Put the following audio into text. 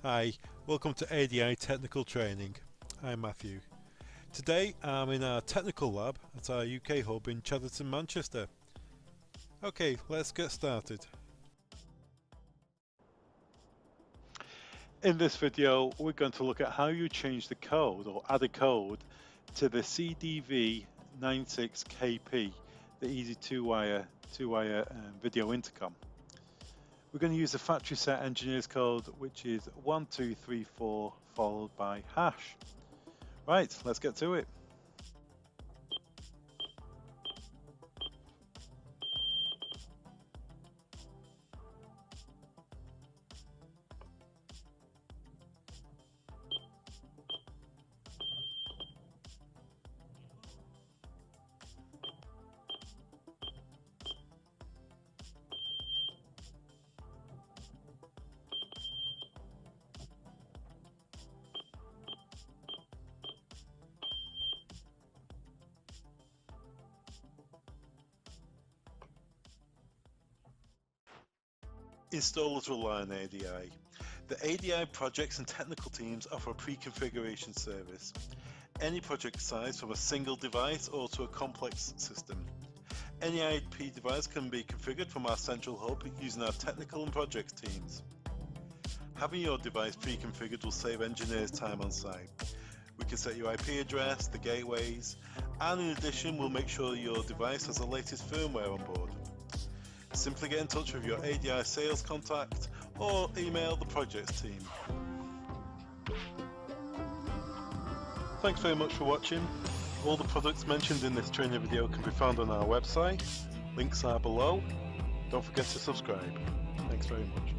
Hi, welcome to ADI Technical Training. I'm Matthew. Today I'm in our technical lab at our UK hub in Chadderton, Manchester. Okay, let's get started. In this video, we're going to look at how you change the code or add a code to the CDV96KP, the easy two-wire video intercom. We're going to use the factory set engineer's code, which is 1234 followed by hash. Right, let's get to it. Installers rely on ADI. The ADI projects and technical teams offer a pre-configuration service. Any project size from a single device or to a complex system. Any IP device can be configured from our central hub using our technical and projects teams. Having your device pre-configured will save engineers time on site. We can set your IP address, the gateways, and in addition we'll make sure your device has the latest firmware on board. Simply get in touch with your ADI sales contact or email the projects team. Thanks very much for watching. All the products mentioned in this training video can be found on our website. Links are below. Don't forget to subscribe. Thanks very much.